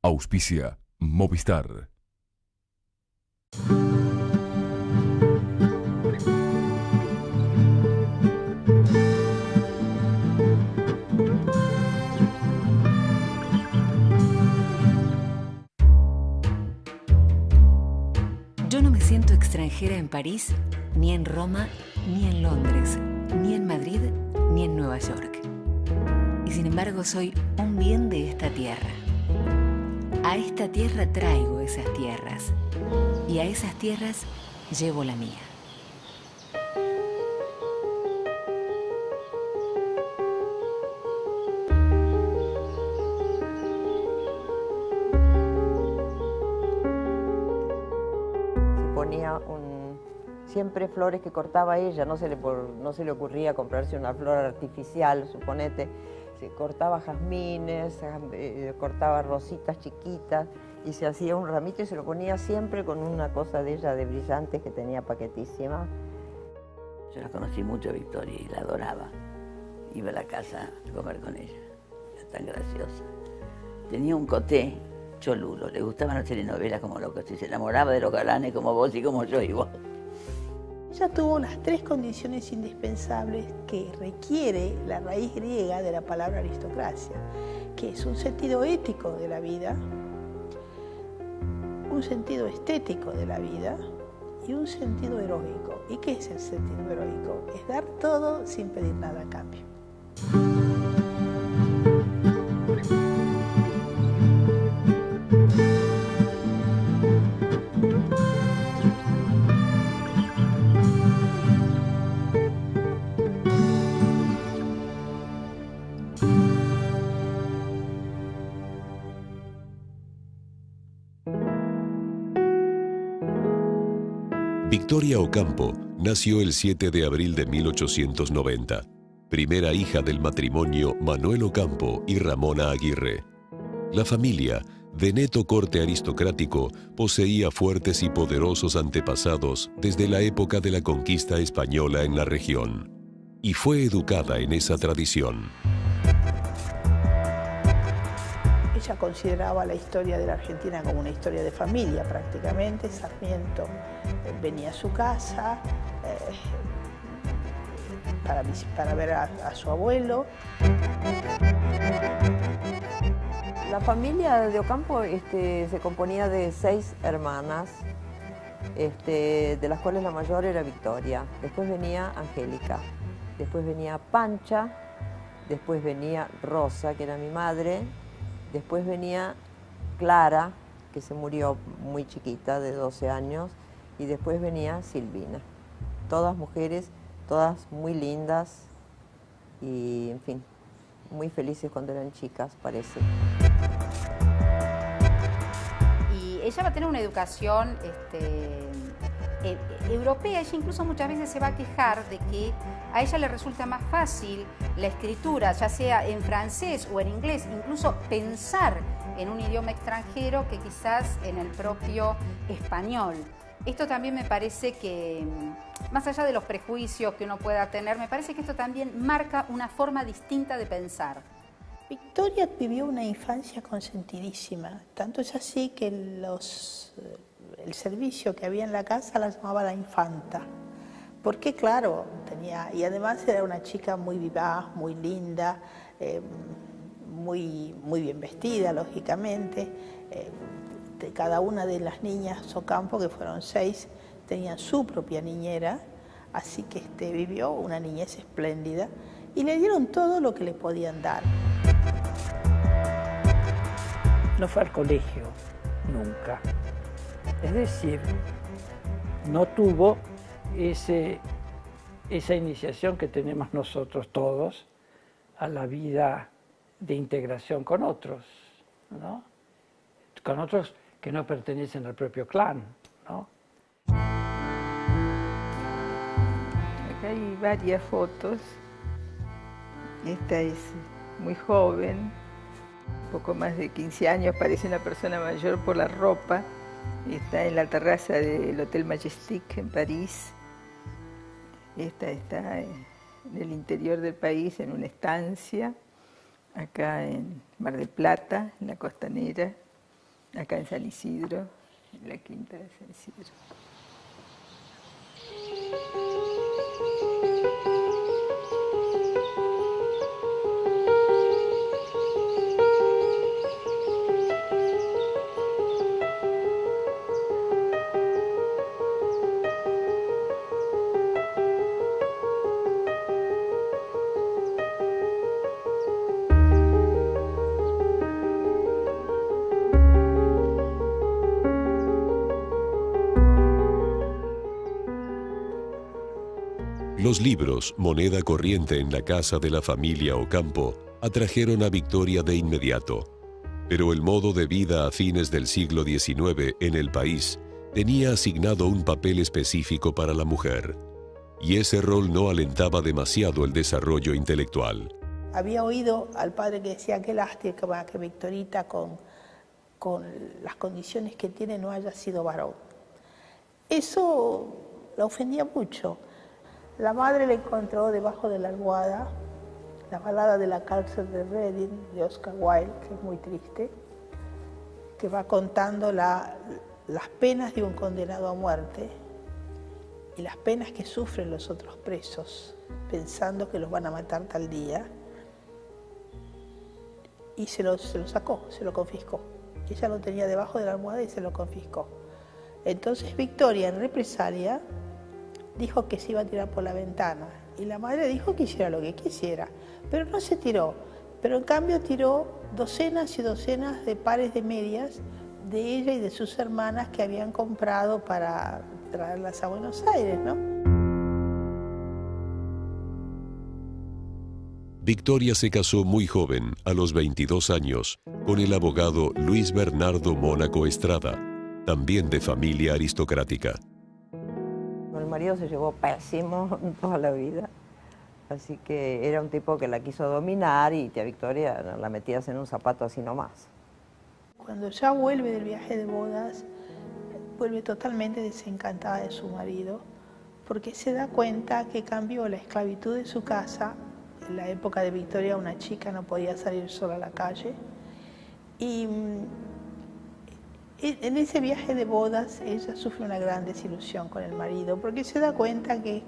Auspicia Movistar. Yo no me siento extranjera en París, ni en Roma, ni en Londres, ni en Madrid, ni en Nueva York. Y sin embargo soy un bien de esta tierra. A esta tierra traigo esas tierras, y a esas tierras llevo la mía. Siempre flores que cortaba ella, no se le ocurría comprarse una flor artificial, suponete. Se cortaba jazmines, cortaba rositas chiquitas y se hacía un ramito y se lo ponía siempre con una cosa de ella de brillantes que tenía paquetísima. Yo la conocí mucho a Victoria y la adoraba. Iba a la casa a comer con ella, era tan graciosa. Tenía un coté cholulo, le gustaban las telenovelas como locos y se enamoraba de los galanes como vos y como yo igual. Ella tuvo las tres condiciones indispensables que requiere la raíz griega de la palabra aristocracia, que es un sentido ético de la vida, un sentido estético de la vida y un sentido heroico. ¿Y qué es el sentido heroico? Es dar todo sin pedir nada a cambio. Victoria Ocampo nació el 7 de abril de 1890, primera hija del matrimonio Manuel Ocampo y Ramona Aguirre. La familia, de neto corte aristocrático, poseía fuertes y poderosos antepasados desde la época de la conquista española en la región, y fue educada en esa tradición. Ella consideraba la historia de la Argentina como una historia de familia prácticamente. Sarmiento venía a su casa para ver a su abuelo. La familia de Ocampo se componía de 6 hermanas, de las cuales la mayor era Victoria. Después venía Angélica, después venía Pancha, después venía Rosa, que era mi madre. Después venía Clara, que se murió muy chiquita, de 12 años, y después venía Silvina. Todas mujeres, todas muy lindas y, en fin, muy felices cuando eran chicas, parece. Y ella va a tener una educación europea. Ella incluso muchas veces se va a quejar de que a ella le resulta más fácil la escritura, ya sea en francés o en inglés, incluso pensar en un idioma extranjero que quizás en el propio español. Esto también me parece que, más allá de los prejuicios que uno pueda tener, me parece que esto también marca una forma distinta de pensar. Victoria vivió una infancia consentidísima, tanto es así que el servicio que había en la casa la llamaba la infanta, porque claro, y además era una chica muy vivaz, muy linda, muy bien vestida, lógicamente. Cada una de las niñas Ocampo, que fueron 6, tenían su propia niñera, así que vivió una niñez espléndida y le dieron todo lo que le podían dar. No fue al colegio, nunca. Es decir, no tuvo esa iniciación que tenemos nosotros todos a la vida de integración con otros, ¿no? Con otros que no pertenecen al propio clan, ¿no? Acá hay varias fotos. Esta es muy joven, un poco más de 15 años, parece una persona mayor por la ropa. Está en la terraza del Hotel Majestic en París. Esta está en el interior del país, en una estancia, acá en Mar del Plata, en la Costanera. acá en San Isidro, en la quinta de San Isidro. Los libros, moneda corriente en la casa de la familia Ocampo, atrajeron a Victoria de inmediato. Pero el modo de vida a fines del siglo XIX en el país tenía asignado un papel específico para la mujer, y ese rol no alentaba demasiado el desarrollo intelectual. Había oído al padre que decía qué lástima que Victorita con las condiciones que tiene no haya sido varón. Eso la ofendía mucho. La madre le encontró debajo de la almohada la balada de la cárcel de Reading de Oscar Wilde, que es muy triste, que va contando las penas de un condenado a muerte y las penas que sufren los otros presos, pensando que los van a matar tal día. Y se lo sacó, se lo confiscó. Ella lo tenía debajo de la almohada y se lo confiscó. Entonces Victoria, en represalia, dijo que se iba a tirar por la ventana. Y la madre dijo que hiciera lo que quisiera. Pero no se tiró. Pero en cambio tiró docenas y docenas de pares de medias de ella y de sus hermanas que habían comprado para traerlas a Buenos Aires, ¿no? Victoria se casó muy joven, a los 22 años, con el abogado Luis Bernardo Mónaco Estrada, también de familia aristocrática. El marido se llevó pésimo toda la vida, así que era un tipo que la quiso dominar y tía Victoria la metías en un zapato así nomás. Cuando ya vuelve del viaje de bodas, vuelve totalmente desencantada de su marido, porque se da cuenta que cambió la esclavitud de su casa. En la época de Victoria una chica no podía salir sola a la calle, y en ese viaje de bodas ella sufre una gran desilusión con el marido porque se da cuenta que es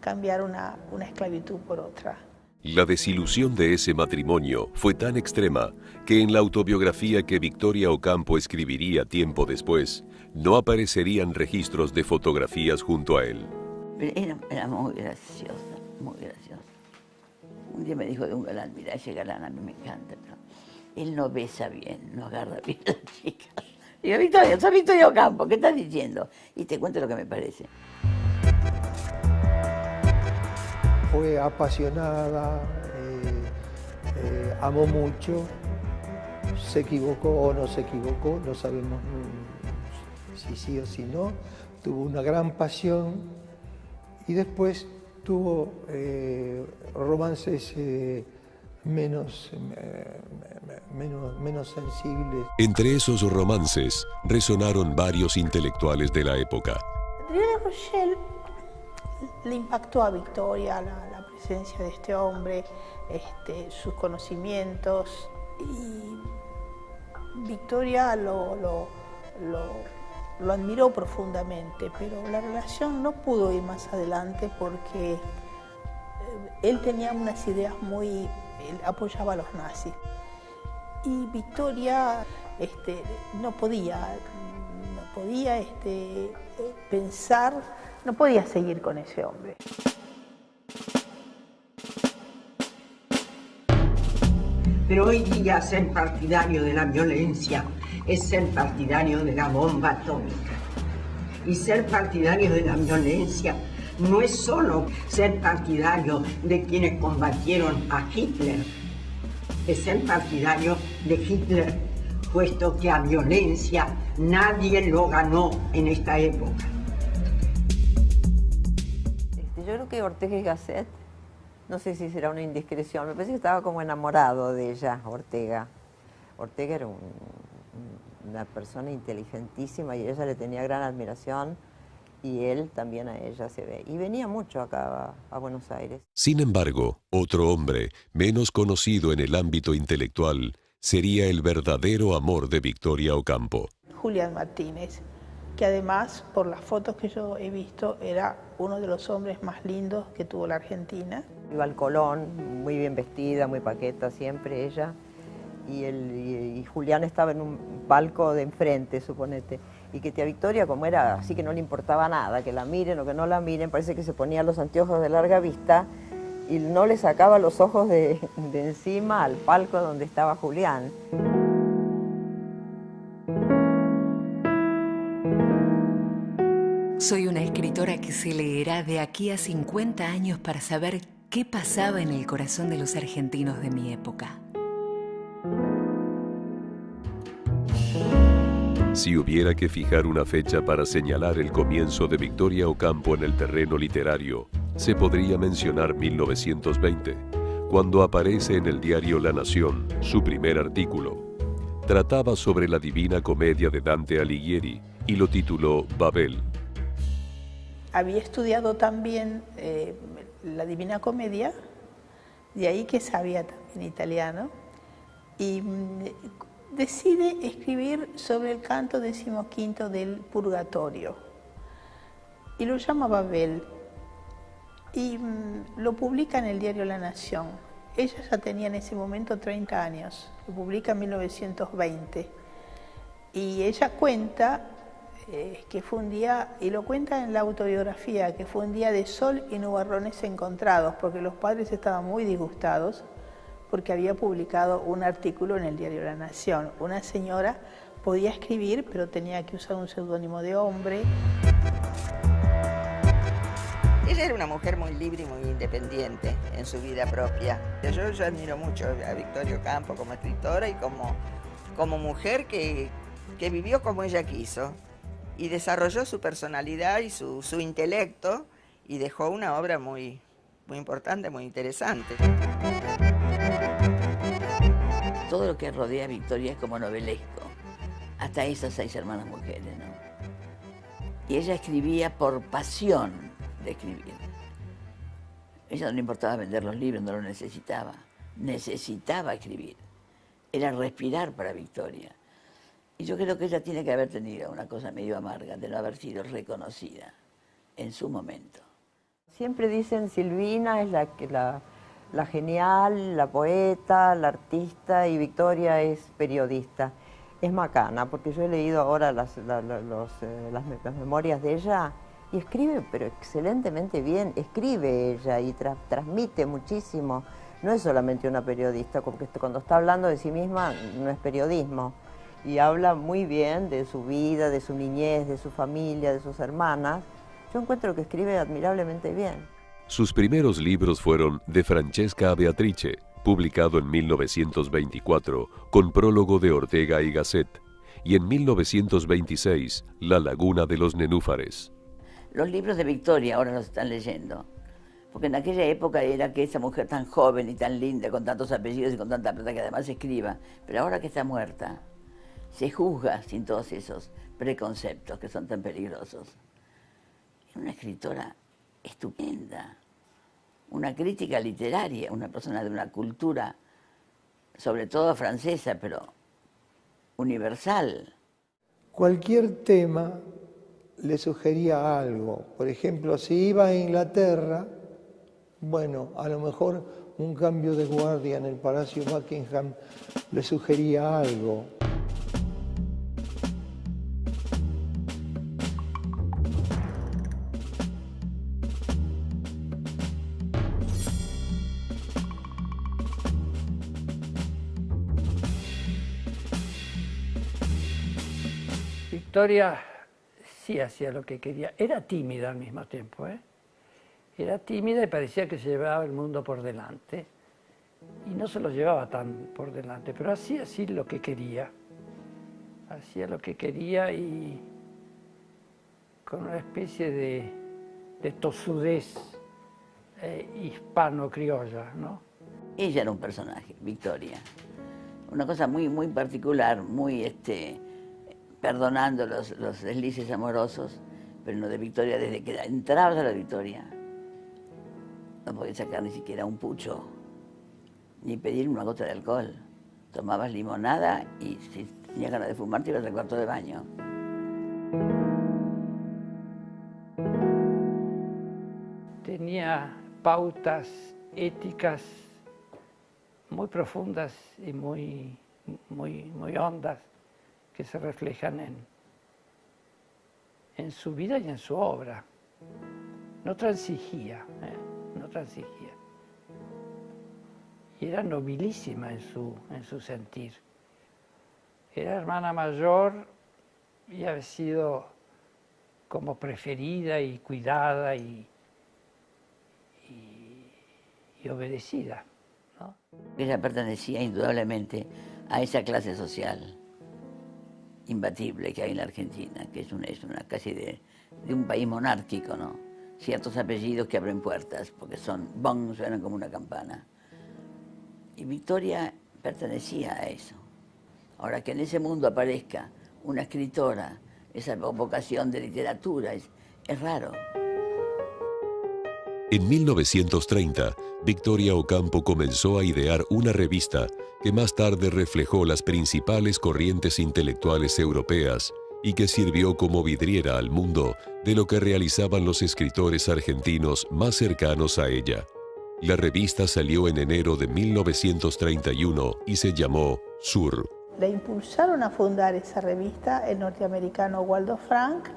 cambiar una esclavitud por otra. La desilusión de ese matrimonio fue tan extrema que en la autobiografía que Victoria Ocampo escribiría tiempo después, no aparecerían registros de fotografías junto a él. Era muy graciosa, muy graciosa. Un día me dijo de un galán, mira, ese galán a mí me encanta, pero él no besa bien, no agarra bien a las chicas. Digo, Victoria, soy Victoria Ocampo, ¿qué estás diciendo? Y te cuento lo que me parece. Fue apasionada, amó mucho, se equivocó o no se equivocó, no sabemos si sí o si no. Tuvo una gran pasión y después tuvo romances menos sensibles. Entre esos romances resonaron varios intelectuales de la época. Río de Rochelle le impactó a Victoria la presencia de este hombre, sus conocimientos, y Victoria lo admiró profundamente, pero la relación no pudo ir más adelante porque él tenía unas ideas él apoyaba a los nazis. Y Victoria no podía pensar, no podía seguir con ese hombre. Pero hoy día ser partidario de la violencia es ser partidario de la bomba atómica. Y ser partidario de la violencia no es solo ser partidario de quienes combatieron a Hitler, es ser partidario de Hitler, puesto que a violencia nadie lo ganó en esta época. Yo creo que Ortega y Gasset, no sé si será una indiscreción, me parece que estaba como enamorado de ella, Ortega. Ortega era una persona inteligentísima y ella le tenía gran admiración. Y él también a ella se ve. Y venía mucho acá a Buenos Aires. Sin embargo, otro hombre, menos conocido en el ámbito intelectual, sería el verdadero amor de Victoria Ocampo. Julián Martínez, que además, por las fotos que yo he visto, era uno de los hombres más lindos que tuvo la Argentina. Iba al Colón, muy bien vestida, muy paqueta siempre ella. Y Julián estaba en un palco de enfrente, suponete. Y que tía Victoria, como era así que no le importaba nada, que la miren o que no la miren, parece que se ponía los anteojos de larga vista y no le sacaba los ojos de encima al palco donde estaba Julián. Soy una escritora que se leerá de aquí a 50 años para saber qué pasaba en el corazón de los argentinos de mi época. Si hubiera que fijar una fecha para señalar el comienzo de Victoria Ocampo en el terreno literario, se podría mencionar 1920, cuando aparece en el diario La Nación su primer artículo. Trataba sobre la Divina Comedia de Dante Alighieri y lo tituló Babel. Había estudiado también la Divina Comedia, de ahí que sabía también italiano, y decide escribir sobre el canto 15º del Purgatorio, y lo llama Babel, y lo publica en el diario La Nación. Ella ya tenía en ese momento 30 años, lo publica en 1920, y ella cuenta que fue un día, y lo cuenta en la autobiografía, que fue un día de sol y nubarrones encontrados, porque los padres estaban muy disgustados porque había publicado un artículo en el diario La Nación. Una señora podía escribir, pero tenía que usar un seudónimo de hombre. Ella era una mujer muy libre y muy independiente en su vida propia. Yo admiro mucho a Victoria Ocampo como escritora y como mujer que vivió como ella quiso y desarrolló su personalidad y su intelecto y dejó una obra muy importante, muy interesante. Todo lo que rodea a Victoria es como novelesco, hasta esas 6 hermanas mujeres, ¿no? Y ella escribía por pasión de escribir. Ella no le importaba vender los libros, no lo necesitaba. Necesitaba escribir. Era respirar para Victoria. Y yo creo que ella tiene que haber tenido una cosa medio amarga de no haber sido reconocida en su momento. Siempre dicen Silvina es la genial, la poeta, la artista, y Victoria es periodista. Es macana, porque yo he leído ahora las memorias de ella y escribe, pero excelentemente bien. Escribe ella y transmite muchísimo. No es solamente una periodista, porque cuando está hablando de sí misma no es periodismo. Y habla muy bien de su vida, de su niñez, de su familia, de sus hermanas. Yo encuentro que escribe admirablemente bien. Sus primeros libros fueron De Francesca a Beatrice, publicado en 1924, con prólogo de Ortega y Gasset, y en 1926, La Laguna de los Nenúfares. Los libros de Victoria ahora los están leyendo, porque en aquella época era que esa mujer tan joven y tan linda, con tantos apellidos y con tanta plata, que además escriba, pero ahora que está muerta, se juzga sin todos esos preconceptos que son tan peligrosos. Es una escritora estupenda, una crítica literaria, una persona de una cultura, sobre todo francesa, pero universal. Cualquier tema le sugería algo. Por ejemplo, si iba a Inglaterra, bueno, a lo mejor un cambio de guardia en el Palacio Buckingham le sugería algo. Victoria sí hacía lo que quería. Era tímida al mismo tiempo, ¿eh? Era tímida y parecía que se llevaba el mundo por delante. Y no se lo llevaba tan por delante, pero hacía así lo que quería. Hacía lo que quería y con una especie de tosudez hispano-criolla, ¿no? Ella era un personaje, Victoria. Una cosa muy particular, muy perdonando los deslices amorosos, pero no de Victoria, desde que entrabas a la Victoria, no podías sacar ni siquiera un pucho, ni pedir una gota de alcohol. Tomabas limonada y si tenías ganas de fumar te ibas al cuarto de baño. Tenía pautas éticas muy profundas y muy hondas que se reflejan en su vida y en su obra. No transigía, no transigía. Y era nobilísima en su sentir. Era hermana mayor y había sido como preferida y cuidada y obedecida, ¿no? Ella pertenecía indudablemente a esa clase social imbatible que hay en la Argentina, que es una casi de un país monárquico, ¿no? Ciertos apellidos que abren puertas, porque suenan como una campana. Y Victoria pertenecía a eso. Ahora, que en ese mundo aparezca una escritora, esa vocación de literatura, es raro. En 1930, Victoria Ocampo comenzó a idear una revista que más tarde reflejó las principales corrientes intelectuales europeas y que sirvió como vidriera al mundo de lo que realizaban los escritores argentinos más cercanos a ella. La revista salió en enero de 1931 y se llamó Sur. La impulsaron a fundar esa revista el norteamericano Waldo Frank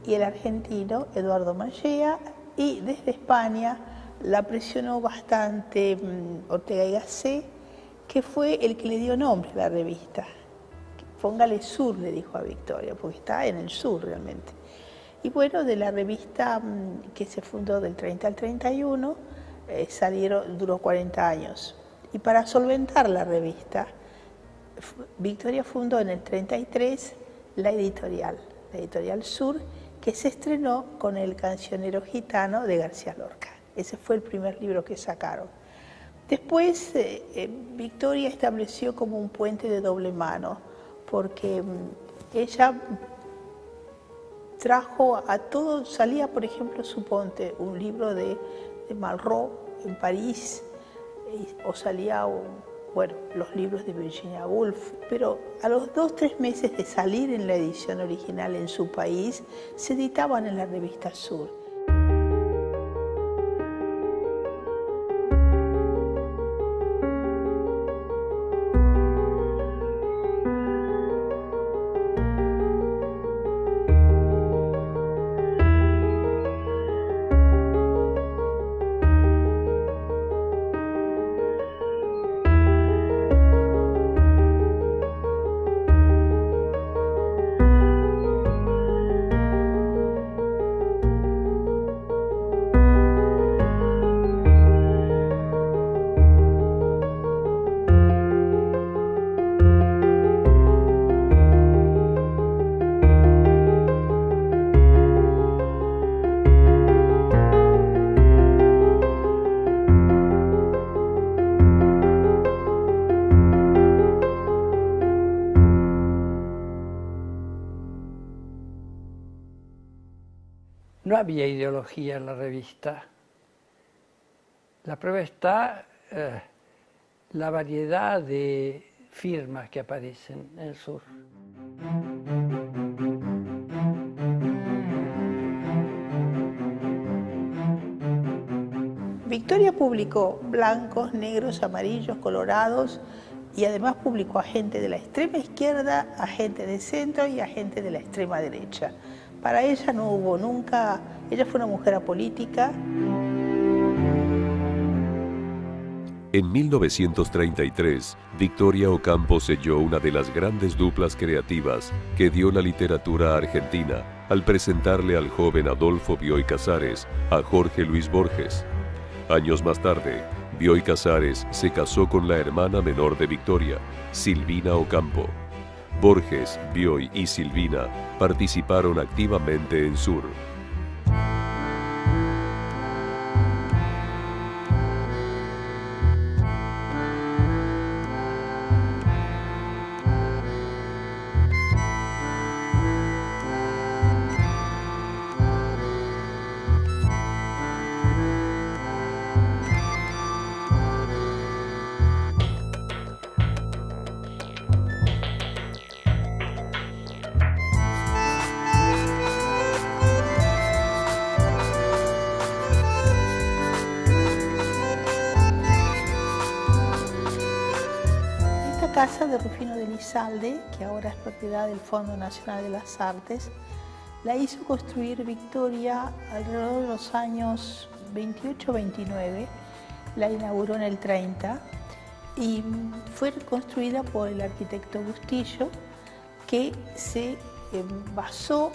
y el argentino Eduardo Mallea, y desde España la presionó bastante Ortega y Gasset, que fue el que le dio nombre a la revista. Póngale Sur, le dijo a Victoria, porque está en el sur realmente. Y bueno, de la revista que se fundó del 30 al 31, duró 40 años. Y para solventar la revista, Victoria fundó en el 33 la editorial Sur, que se estrenó con El cancionero gitano de García Lorca. Ese fue el primer libro que sacaron. Después, Victoria estableció como un puente de doble mano, porque ella trajo a todo, salía, por ejemplo, suponte, un libro de Malraux en París, o salía los libros de Virginia Woolf, pero a los 2 o 3 meses de salir en la edición original en su país, se editaban en la revista Sur. No había ideología en la revista. La prueba está la variedad de firmas que aparecen en el sur. Victoria publicó blancos, negros, amarillos, colorados, y además publicó a gente de la extrema izquierda, a gente de centro y a gente de la extrema derecha. Para ella no hubo nunca, ella fue una mujer apolítica. En 1933, Victoria Ocampo selló una de las grandes duplas creativas que dio la literatura argentina al presentarle al joven Adolfo Bioy Casares a Jorge Luis Borges. Años más tarde, Bioy Casares se casó con la hermana menor de Victoria, Silvina Ocampo. Borges, Bioy y Silvina participaron activamente en Sur. casa de Rufino de Lizalde, que ahora es propiedad del Fondo Nacional de las Artes, la hizo construir Victoria alrededor de los años 28-29, la inauguró en el 30 y fue construida por el arquitecto Bustillo, que se basó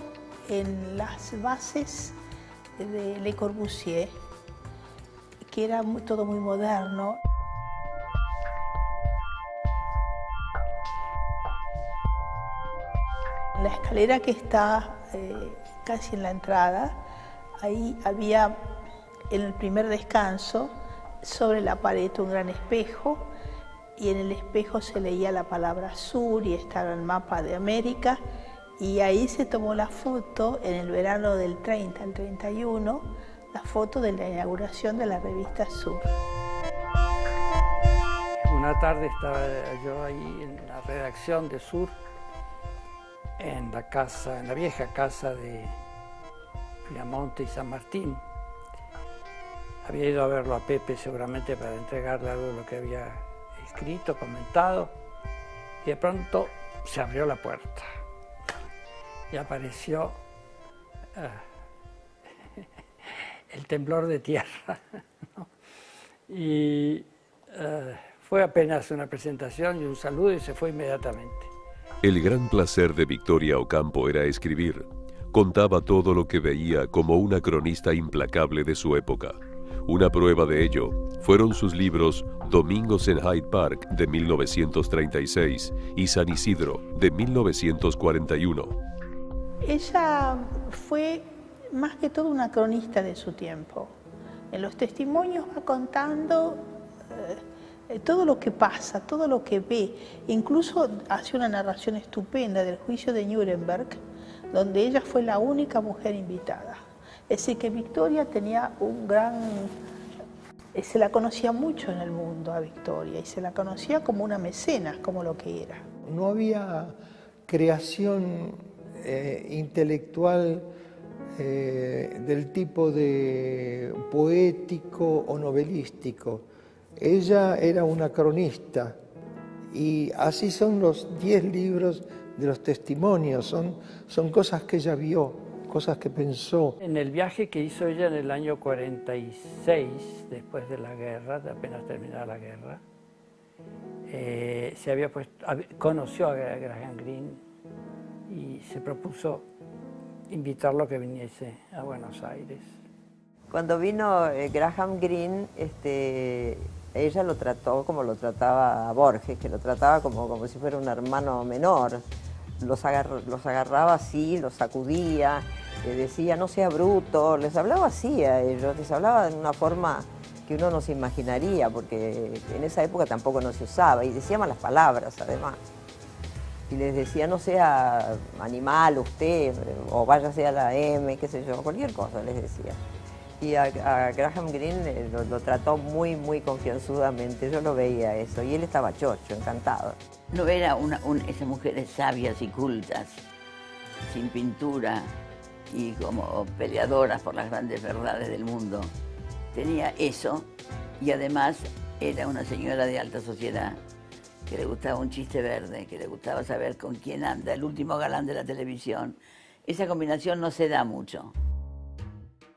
en las bases de Le Corbusier, que era todo muy moderno. La escalera que está casi en la entrada, ahí había en el primer descanso, sobre la pared un gran espejo, y en el espejo se leía la palabra sur y estaba el mapa de América, y ahí se tomó la foto en el verano del 30 al 31, la foto de la inauguración de la revista Sur. Una tarde estaba yo ahí en la redacción de Sur, en la vieja casa de Piamonte y San Martín. Había ido a verlo a Pepe seguramente para entregarle algo de lo que había escrito, comentado, y de pronto se abrió la puerta y apareció el temblor de tierra, ¿no? Y fue apenas una presentación y un saludo y se fue inmediatamente. El gran placer de Victoria Ocampo era escribir. Contaba todo lo que veía como una cronista implacable de su época. Una prueba de ello fueron sus libros Domingos en Hyde Park de 1936 y San Isidro de 1941. Ella fue más que todo una cronista de su tiempo. En los testimonios va contando todo lo que pasa, todo lo que ve. Incluso hace una narración estupenda del juicio de Nuremberg, donde ella fue la única mujer invitada. Es decir, que Victoria tenía un gran... Se la conocía mucho en el mundo a Victoria y se la conocía como una mecenas, como lo que era. No había creación intelectual del tipo de poético o novelístico. Ella era una cronista y así son los 10 libros de los testimonios, son cosas que ella vio, cosas que pensó. En el viaje que hizo ella en el año 46, después de la guerra, de apenas terminada la guerra, conoció a Graham Greene y se propuso invitarlo a que viniese a Buenos Aires. Cuando vino Graham Greene, ella lo trató como lo trataba a Borges, que lo trataba como si fuera un hermano menor. Los agarraba así, los sacudía, les decía no sea bruto, les hablaba así a ellos, les hablaba de una forma que uno no se imaginaría, porque en esa época tampoco no se usaba, y decía malas palabras además. Y les decía no sea animal usted, o váyase a la M, qué sé yo, cualquier cosa les decía. Y a Graham Greene lo trató muy, muy confianzudamente, yo lo veía eso, y él estaba chocho, encantado. No era esas mujeres sabias y cultas, sin pintura y como peleadoras por las grandes verdades del mundo. Tenía eso y además era una señora de alta sociedad, que le gustaba un chiste verde, que le gustaba saber con quién anda, el último galán de la televisión. Esa combinación no se da mucho.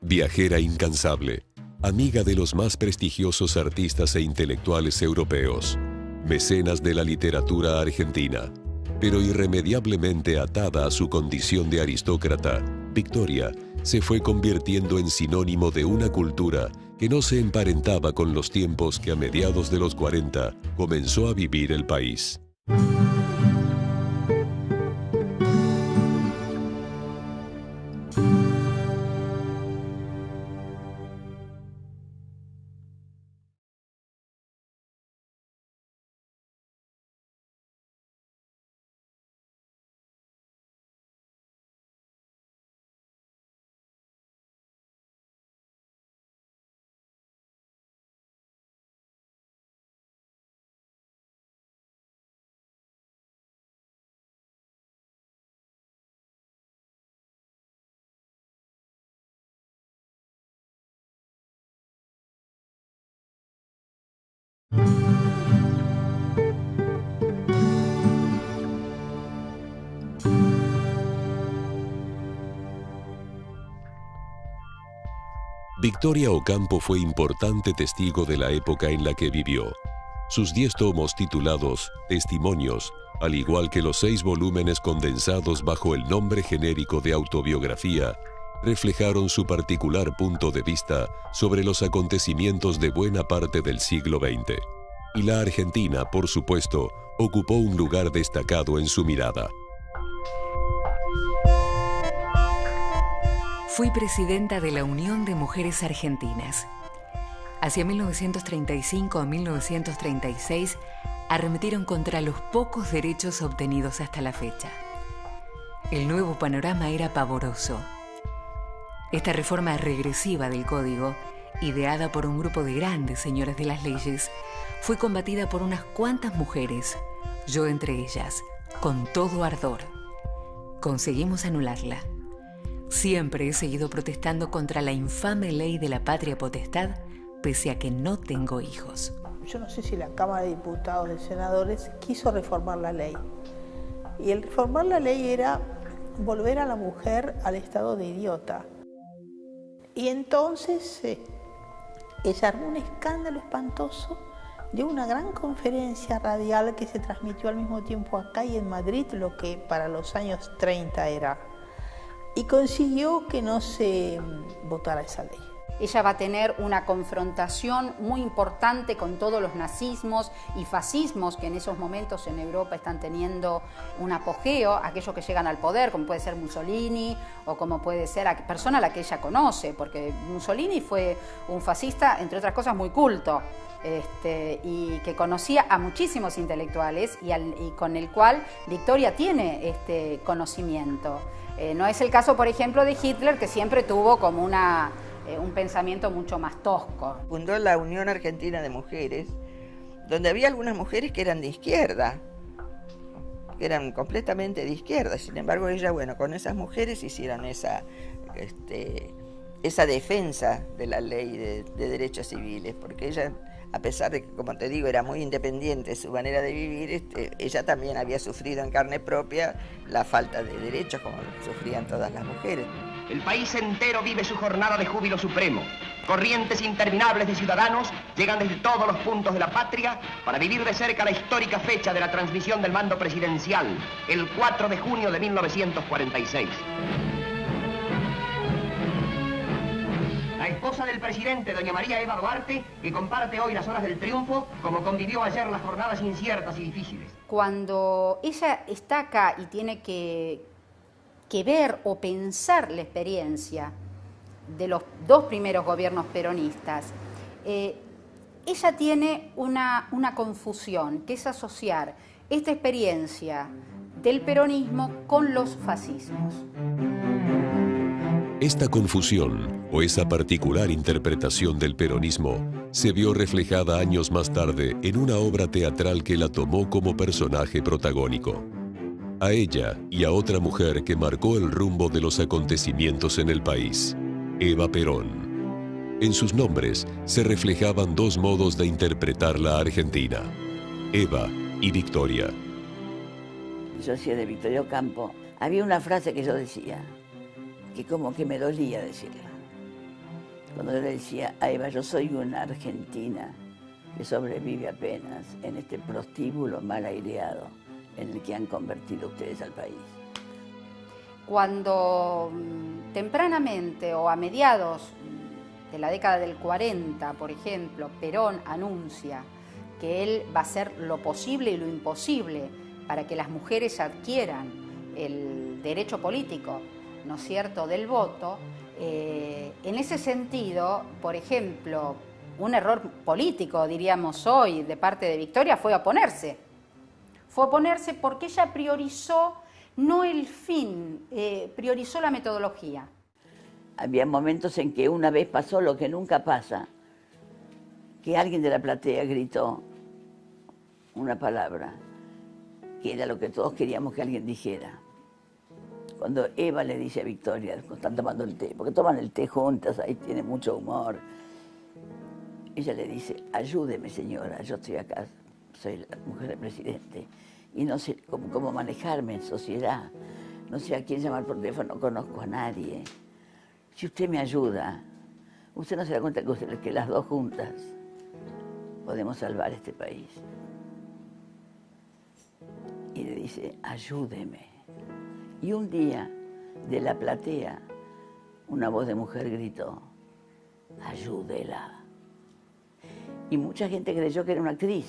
Viajera incansable, amiga de los más prestigiosos artistas e intelectuales europeos, mecenas de la literatura argentina, pero irremediablemente atada a su condición de aristócrata, Victoria se fue convirtiendo en sinónimo de una cultura que no se emparentaba con los tiempos que a mediados de los 40 comenzó a vivir el país. Victoria Ocampo fue importante testigo de la época en la que vivió. Sus 10 tomos titulados Testimonios, al igual que los 6 volúmenes condensados bajo el nombre genérico de autobiografía, reflejaron su particular punto de vista sobre los acontecimientos de buena parte del siglo XX. Y la Argentina, por supuesto, ocupó un lugar destacado en su mirada. Fui presidenta de la Unión de Mujeres Argentinas. Hacia 1935 a 1936 arremetieron contra los pocos derechos obtenidos hasta la fecha. El nuevo panorama era pavoroso. Esta reforma regresiva del Código, ideada por un grupo de grandes señoras de las leyes, fue combatida por unas cuantas mujeres, yo entre ellas, con todo ardor. Conseguimos anularla. Siempre he seguido protestando contra la infame ley de la patria potestad, pese a que no tengo hijos. Yo no sé si la Cámara de Diputados y Senadores quiso reformar la ley. Y el reformar la ley era volver a la mujer al estado de idiota. Y entonces ella armó un escándalo espantoso, dio una gran conferencia radial que se transmitió al mismo tiempo acá y en Madrid, lo que para los años 30 era. Y consiguió que no se votara esa ley. Ella va a tener una confrontación muy importante con todos los nazismos y fascismos que en esos momentos en Europa están teniendo un apogeo, aquellos que llegan al poder, como puede ser Mussolini o como puede ser la persona a la que ella conoce, porque Mussolini fue un fascista, entre otras cosas, muy culto. Y que conocía a muchísimos intelectuales y con el cual Victoria tiene conocimiento. No es el caso, por ejemplo, de Hitler, que siempre tuvo como un pensamiento mucho más tosco. Fundó la Unión Argentina de Mujeres, donde había algunas mujeres que eran de izquierda, que eran completamente de izquierda. Sin embargo, ella, bueno, con esas mujeres hicieron esa defensa de la ley de derechos civiles, porque ella, a pesar de que, como te digo, era muy independiente su manera de vivir, ella también había sufrido en carne propia la falta de derechos, como sufrían todas las mujeres. El país entero vive su jornada de júbilo supremo. Corrientes interminables de ciudadanos llegan desde todos los puntos de la patria para vivir de cerca la histórica fecha de la transmisión del mando presidencial, el 4 de junio de 1946. La esposa del presidente, doña María Eva Duarte, que comparte hoy las horas del triunfo, como convivió ayer las jornadas inciertas y difíciles. Cuando ella está acá y tiene que ver o pensar la experiencia de los 2 primeros gobiernos peronistas, ella tiene una confusión, que es asociar esta experiencia del peronismo con los fascismos. Esta confusión o esa particular interpretación del peronismo se vio reflejada años más tarde en una obra teatral que la tomó como personaje protagónico. A ella y a otra mujer que marcó el rumbo de los acontecimientos en el país, Eva Perón. En sus nombres se reflejaban 2 modos de interpretar la Argentina, Eva y Victoria. Yo hacía de Victoria Ocampo. Había una frase que yo decía, que como que me dolía decirla. Cuando yo le decía a Eva, yo soy una argentina que sobrevive apenas en este prostíbulo mal aireado en el que han convertido ustedes al país. Cuando tempranamente o a mediados de la década del 40, por ejemplo, Perón anuncia que él va a hacer lo posible y lo imposible para que las mujeres adquieran el derecho político, ¿no es cierto?, del voto, en ese sentido, por ejemplo, un error político, diríamos hoy, de parte de Victoria fue oponerse. Fue oponerse porque ella priorizó no el fin, priorizó la metodología. Había momentos en que una vez pasó lo que nunca pasa, que alguien de la platea gritó una palabra, que era lo que todos queríamos que alguien dijera. Cuando Eva le dice a Victoria, están tomando el té, porque toman el té juntas, ahí tiene mucho humor, ella le dice, ayúdeme señora, yo estoy acá, soy la mujer del presidente, y no sé cómo manejarme en sociedad, no sé a quién llamar por teléfono, no conozco a nadie. Si usted me ayuda, usted no se da cuenta que las dos juntas podemos salvar este país. Y le dice, ayúdeme. Y un día, de la platea, una voz de mujer gritó, ayúdela. Y mucha gente creyó que era una actriz,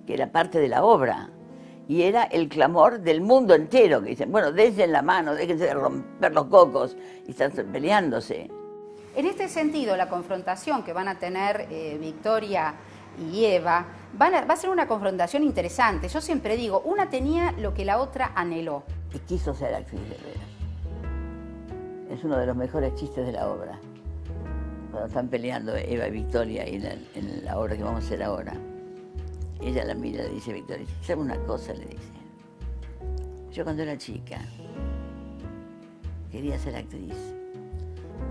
que era parte de la obra. Y era el clamor del mundo entero, que dicen, bueno, dense la mano, déjense de romper los cocos, y están peleándose. En este sentido, la confrontación que van a tener Victoria y Eva va a ser una confrontación interesante. Yo siempre digo, una tenía lo que la otra anheló. Y quiso ser actriz de veras. Es uno de los mejores chistes de la obra. Cuando están peleando Eva y Victoria en la obra que vamos a hacer ahora. Ella la mira y le dice, Victoria, ¿sabe una cosa? Le dice. Yo cuando era chica quería ser actriz.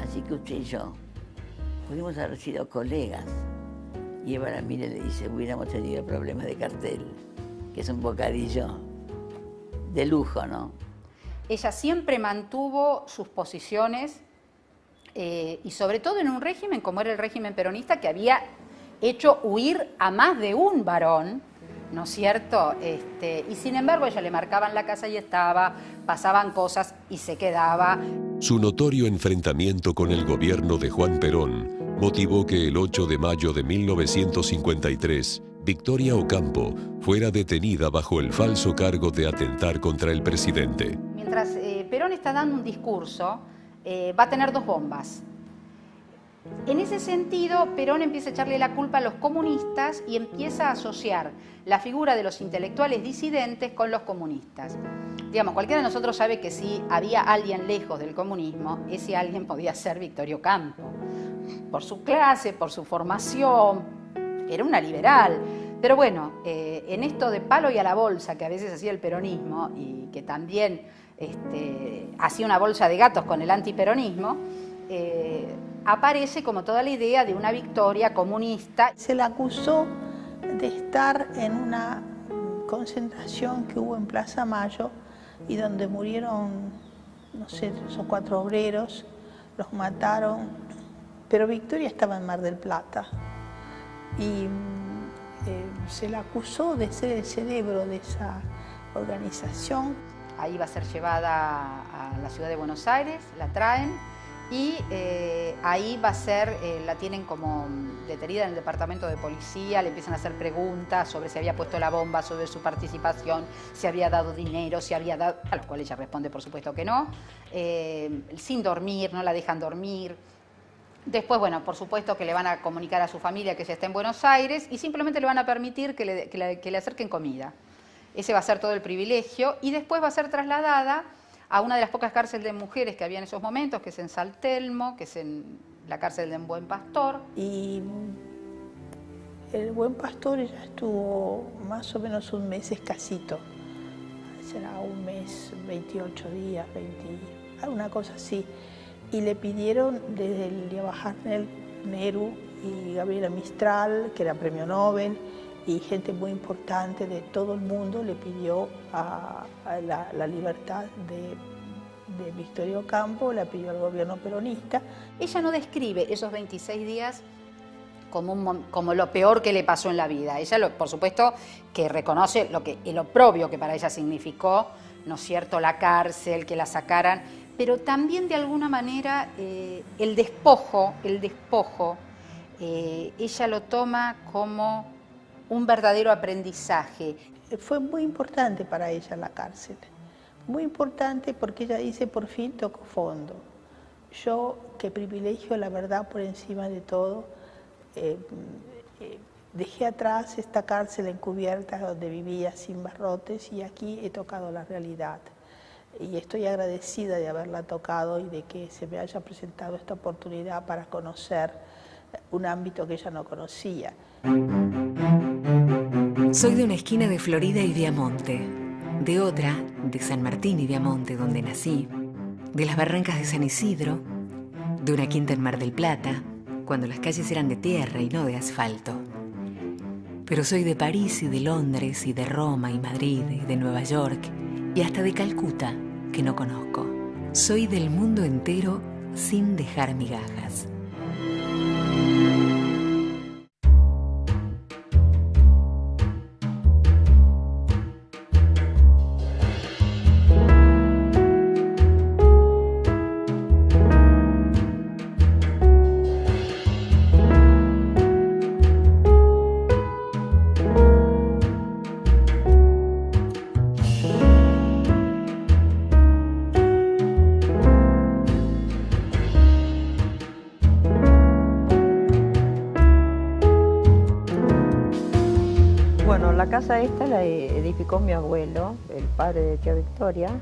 Así que usted y yo pudimos haber sido colegas. Y Eva la mira y le dice, hubiéramos tenido problemas de cartel, que es un bocadillo de lujo, ¿no? Ella siempre mantuvo sus posiciones y sobre todo en un régimen como era el régimen peronista que había hecho huir a más de un varón, ¿no es cierto? Y sin embargo, a ella le marcaban la casa y estaba, pasaban cosas y se quedaba. Su notorio enfrentamiento con el gobierno de Juan Perón motivó que el 8 de mayo de 1953, Victoria Ocampo fuera detenida bajo el falso cargo de atentar contra el presidente. Mientras Perón está dando un discurso, va a tener dos bombas. En ese sentido, Perón empieza a echarle la culpa a los comunistas y empieza a asociar la figura de los intelectuales disidentes con los comunistas. Digamos, cualquiera de nosotros sabe que si había alguien lejos del comunismo, ese alguien podía ser Victoria Ocampo. Por su clase, por su formación, era una liberal. Pero bueno, en esto de palo y a la bolsa que a veces hacía el peronismo y que también hacía una bolsa de gatos con el antiperonismo, aparece como toda la idea de una Victoria comunista. Se la acusó de estar en una concentración que hubo en Plaza Mayo y donde murieron, no sé, 3 o 4 obreros, los mataron, pero Victoria estaba en Mar del Plata y se la acusó de ser el cerebro de esa organización. Ahí va a ser llevada a la ciudad de Buenos Aires, la traen y ahí va a ser, la tienen como detenida en el departamento de policía, le empiezan a hacer preguntas sobre si había puesto la bomba, sobre su participación, si había dado dinero, si había dado, a lo cual ella responde por supuesto que no, sin dormir, no la dejan dormir. Después, bueno, por supuesto que le van a comunicar a su familia que ella está en Buenos Aires y simplemente le van a permitir que le acerquen comida. Ese va a ser todo el privilegio y después va a ser trasladada a una de las pocas cárceles de mujeres que había en esos momentos, que es en San Telmo, que es en la cárcel de Buen Pastor. Y el Buen Pastor ella estuvo más o menos un mes escasito. Será un mes, 28 días, 20, alguna cosa así. Y le pidieron desde el Yabajarnel Nehru y Gabriela Mistral, que era premio Nobel, y gente muy importante de todo el mundo le pidió a la libertad de Victoria Ocampo, la pidió al gobierno peronista. Ella no describe esos 26 días como lo peor que le pasó en la vida. Ella, por supuesto, que reconoce el oprobio que para ella significó, ¿no es cierto?, la cárcel, que la sacaran, pero también de alguna manera el despojo, ella lo toma como un verdadero aprendizaje. Fue muy importante para ella la cárcel, muy importante porque ella dice, por fin tocó fondo. Yo, que privilegio la verdad por encima de todo, dejé atrás esta cárcel encubierta donde vivía sin barrotes y aquí he tocado la realidad. Y estoy agradecida de haberla tocado y de que se me haya presentado esta oportunidad para conocer un ámbito que ella no conocía. Soy de una esquina de Florida y Viamonte, de otra, de San Martín y Viamonte, donde nací, de las barrancas de San Isidro, de una quinta en Mar del Plata, cuando las calles eran de tierra y no de asfalto. Pero soy de París y de Londres y de Roma y Madrid y de Nueva York y hasta de Calcuta, que no conozco. Soy del mundo entero sin dejar migajas. Bueno, la casa esta la edificó mi abuelo, el padre de tía Victoria,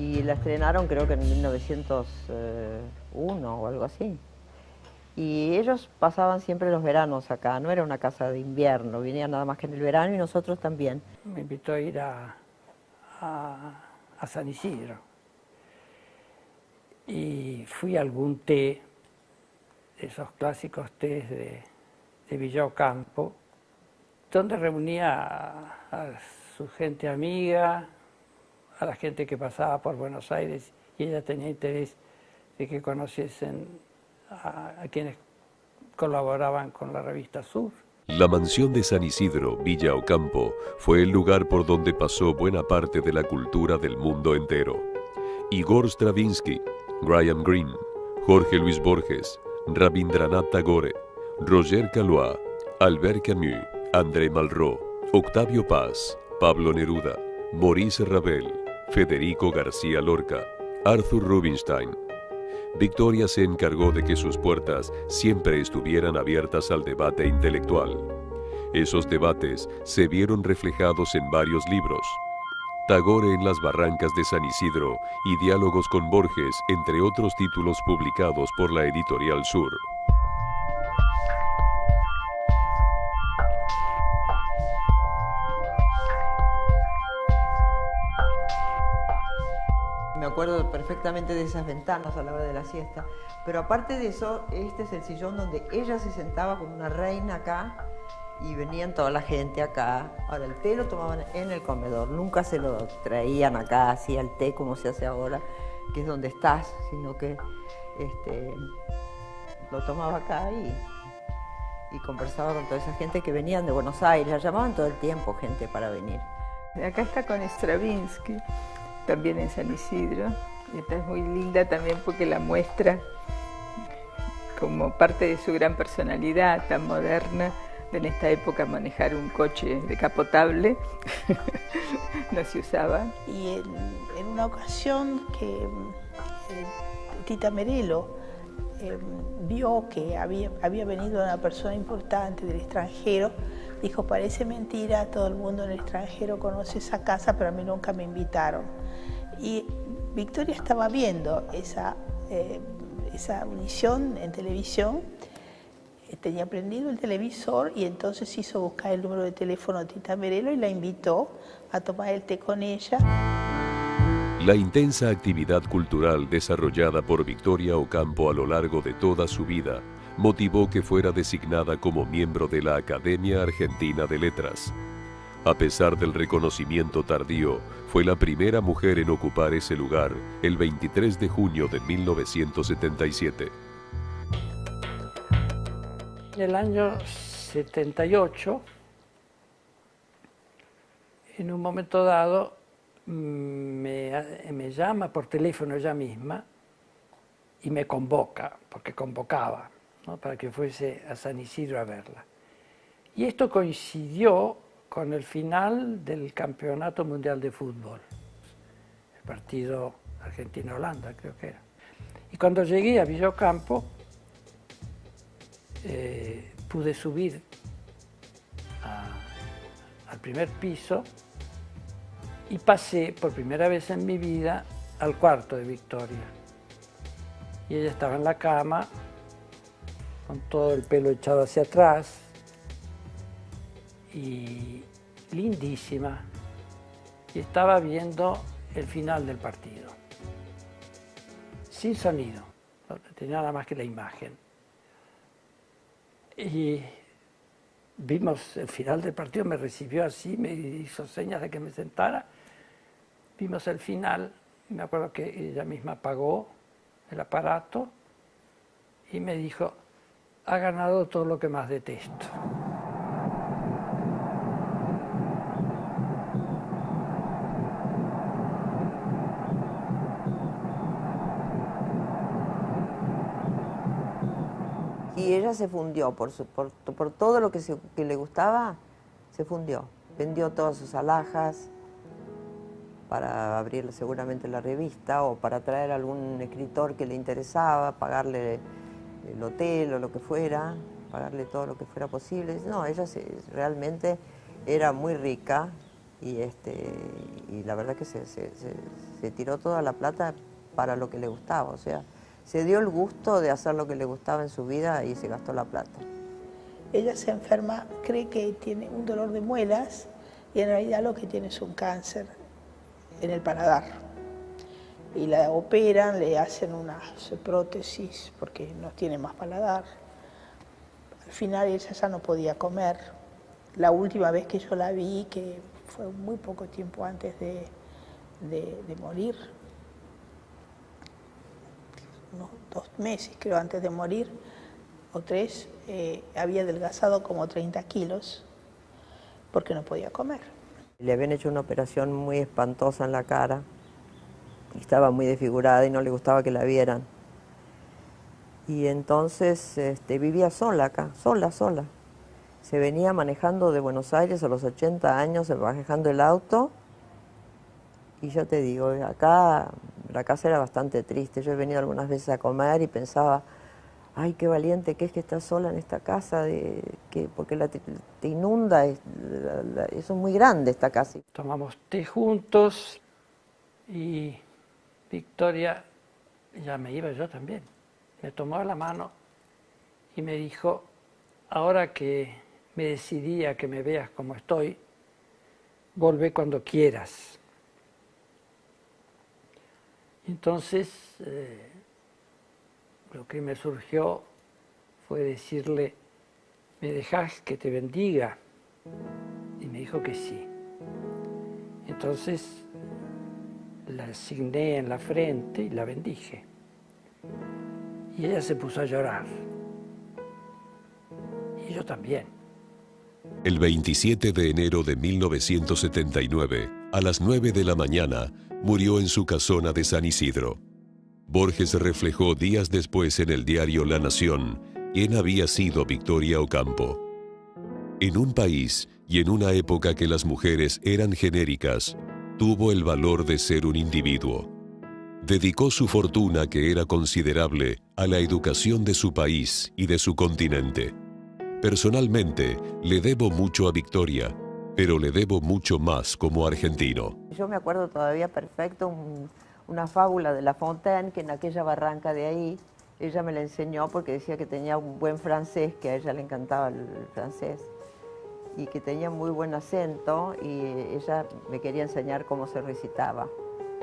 y la estrenaron creo que en 1901 o algo así. Y ellos pasaban siempre los veranos acá, no era una casa de invierno, venían nada más que en el verano y nosotros también. Me invitó a ir a San Isidro y fui a algún té, esos clásicos tés de Villa Ocampo, donde reunía a su gente amiga, a la gente que pasaba por Buenos Aires, y ella tenía interés de que conociesen a quienes colaboraban con la revista Sur. La mansión de San Isidro, Villa Ocampo, fue el lugar por donde pasó buena parte de la cultura del mundo entero. Igor Stravinsky, Graham Greene, Jorge Luis Borges, Rabindranath Tagore, Roger Caillois, Albert Camus, André Malraux, Octavio Paz, Pablo Neruda, Maurice Ravel, Federico García Lorca, Arthur Rubinstein. Victoria se encargó de que sus puertas siempre estuvieran abiertas al debate intelectual. Esos debates se vieron reflejados en varios libros. Tagore en las barrancas de San Isidro y Diálogos con Borges, entre otros títulos publicados por la editorial Sur. Me acuerdo perfectamente de esas ventanas a la hora de la siesta, pero aparte de eso, este es el sillón donde ella se sentaba como una reina acá y venían toda la gente acá. Ahora, el té lo tomaban en el comedor, nunca se lo traían acá, así el té como se hace ahora, que es donde estás, sino que lo tomaba acá y conversaba con toda esa gente que venían de Buenos Aires, la llamaban todo el tiempo gente para venir. Acá está con Stravinsky, también en San Isidro. Esta es muy linda también porque la muestra como parte de su gran personalidad tan moderna. En esta época manejar un coche decapotable no se usaba. Y en una ocasión que Tita Merello vio que había venido una persona importante del extranjero, dijo: parece mentira, todo el mundo en el extranjero conoce esa casa, pero a mí nunca me invitaron. Y Victoria estaba viendo esa audición en televisión, tenía prendido el televisor y entonces hizo buscar el número de teléfono de Tita Merello y la invitó a tomar el té con ella. La intensa actividad cultural desarrollada por Victoria Ocampo a lo largo de toda su vida motivó que fuera designada como miembro de la Academia Argentina de Letras. A pesar del reconocimiento tardío, fue la primera mujer en ocupar ese lugar el 23 de junio de 1977. En el año 78, en un momento dado, me llama por teléfono ella misma y me convoca, porque convocaba, ¿no?, para que fuese a San Isidro a verla. Y esto coincidió con el final del Campeonato Mundial de Fútbol, el partido Argentina-Holanda, creo que era. Y cuando llegué a Villa Ocampo, pude subir al primer piso y pasé por primera vez en mi vida al cuarto de Victoria. Y ella estaba en la cama, con todo el pelo echado hacia atrás, y lindísima, y estaba viendo el final del partido, sin sonido, no tenía nada más que la imagen. Y vimos el final del partido, me recibió así, me hizo señas de que me sentara, vimos el final, y me acuerdo que ella misma apagó el aparato y me dijo: ha ganado todo lo que más detesto. Y ella se fundió, por todo lo que le gustaba, se fundió. Vendió todas sus alhajas para abrir seguramente la revista o para traer a algún escritor que le interesaba, pagarle el hotel o lo que fuera, pagarle todo lo que fuera posible. No, ella realmente era muy rica y la verdad que se tiró toda la plata para lo que le gustaba, o sea, se dio el gusto de hacer lo que le gustaba en su vida y se gastó la plata. Ella se enferma, cree que tiene un dolor de muelas y en realidad lo que tiene es un cáncer en el paladar. Y la operan, le hacen unas prótesis porque no tiene más paladar. Al final ella ya no podía comer. La última vez que yo la vi, que fue muy poco tiempo antes de morir, unos 2 meses creo antes de morir, o 3, había adelgazado como 30 kilos porque no podía comer. Le habían hecho una operación muy espantosa en la cara, y estaba muy desfigurada y no le gustaba que la vieran. Y entonces vivía sola acá, sola. Se venía manejando de Buenos Aires a los 80 años, manejando el auto. Y yo te digo, acá la casa era bastante triste. Yo he venido algunas veces a comer y pensaba, ay, qué valiente que es que estás sola en esta casa, porque te inunda, eso es muy grande esta casa. Tomamos té juntos y Victoria, ya me iba yo también, me tomó la mano y me dijo, ahora que me decidí a que me veas como estoy, volvé cuando quieras. Entonces, lo que me surgió fue decirle, ¿me dejás que te bendiga? Y me dijo que sí. Entonces, la asigné en la frente y la bendije. Y ella se puso a llorar. Y yo también. El 27 de enero de 1979, a las 9 de la mañana, murió en su casona de San Isidro. Borges reflejó días después en el diario La Nación quién había sido Victoria Ocampo. En un país y en una época que las mujeres eran genéricas, tuvo el valor de ser un individuo. Dedicó su fortuna, que era considerable, a la educación de su país y de su continente. Personalmente, le debo mucho a Victoria, pero le debo mucho más como argentino. Yo me acuerdo todavía perfecto una fábula de La Fontaine, que en aquella barranca de ahí, ella me la enseñó porque decía que tenía un buen francés, que a ella le encantaba el francés, y que tenía muy buen acento, y ella me quería enseñar cómo se recitaba,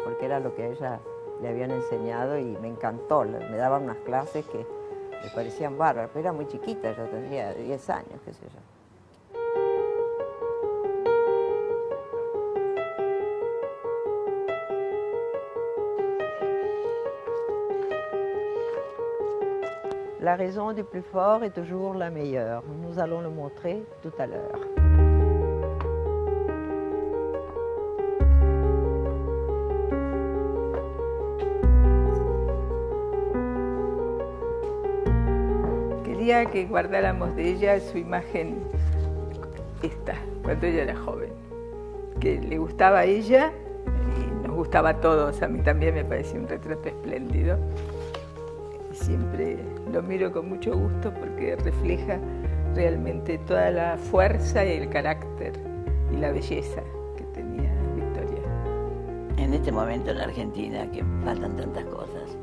porque era lo que a ella le habían enseñado y me encantó. Me daban unas clases que me parecían bárbaras, pero era muy chiquita, yo tendría 10 años, qué sé yo. La raison du plus fort est toujours la meilleure. Nous allons le montrer tout à l'heure. Quería que guardáramos de ella su imagen esta, cuando ella era joven. Que le gustaba a ella y nos gustaba a todos. A mí también me parecía un retrato espléndido. Siempre lo miro con mucho gusto porque refleja realmente toda la fuerza y el carácter y la belleza que tenía Victoria. En este momento en la Argentina, que faltan tantas cosas,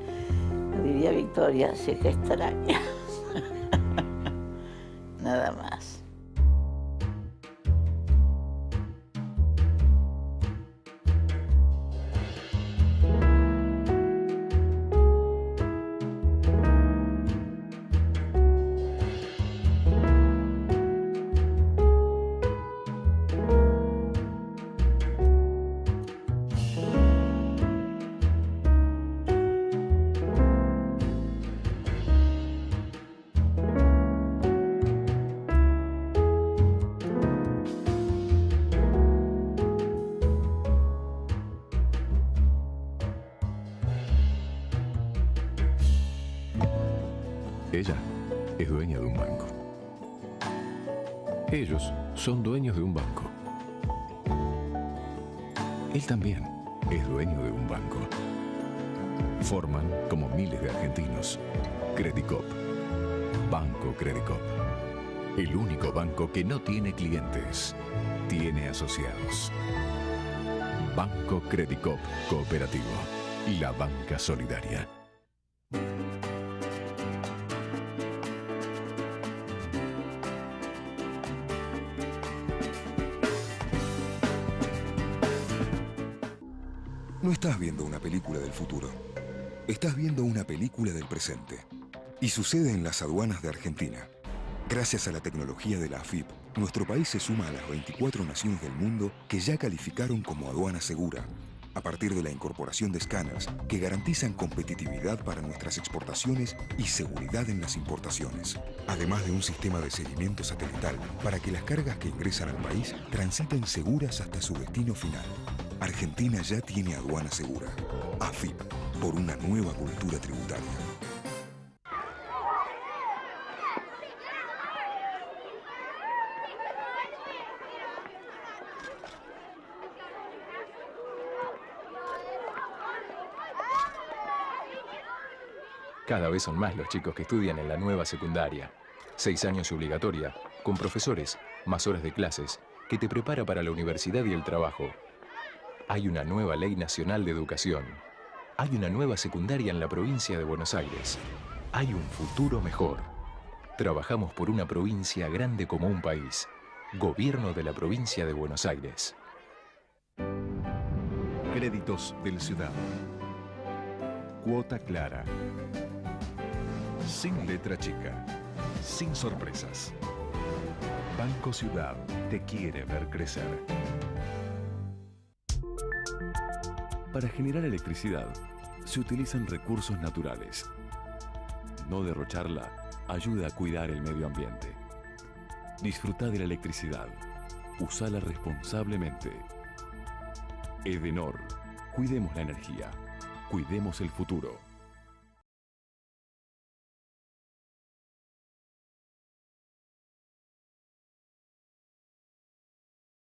diría Victoria, se te extraña. Nada más. Ella es dueña de un banco. Ellos son dueños de un banco. Él también es dueño de un banco. Forman, como miles de argentinos, Credicop. Banco Credicop. El único banco que no tiene clientes, tiene asociados. Banco Credicop Cooperativo. La banca solidaria. No estás viendo una película del futuro. Estás viendo una película del presente. Y sucede en las aduanas de Argentina. Gracias a la tecnología de la AFIP, nuestro país se suma a las 24 naciones del mundo que ya calificaron como aduana segura, a partir de la incorporación de escáneres que garantizan competitividad para nuestras exportaciones y seguridad en las importaciones, además de un sistema de seguimiento satelital para que las cargas que ingresan al país transiten seguras hasta su destino final. Argentina ya tiene aduana segura. AFIP, por una nueva cultura tributaria. Cada vez son más los chicos que estudian en la nueva secundaria. 6 años obligatoria, con profesores, más horas de clases, que te prepara para la universidad y el trabajo. Hay una nueva Ley Nacional de Educación. Hay una nueva secundaria en la provincia de Buenos Aires. Hay un futuro mejor. Trabajamos por una provincia grande como un país. Gobierno de la provincia de Buenos Aires. Créditos del Ciudad. Cuota clara. Sin letra chica. Sin sorpresas. Banco Ciudad te quiere ver crecer. Para generar electricidad, se utilizan recursos naturales. No derrocharla ayuda a cuidar el medio ambiente. Disfruta de la electricidad. Usala responsablemente. Edenor. Cuidemos la energía. Cuidemos el futuro.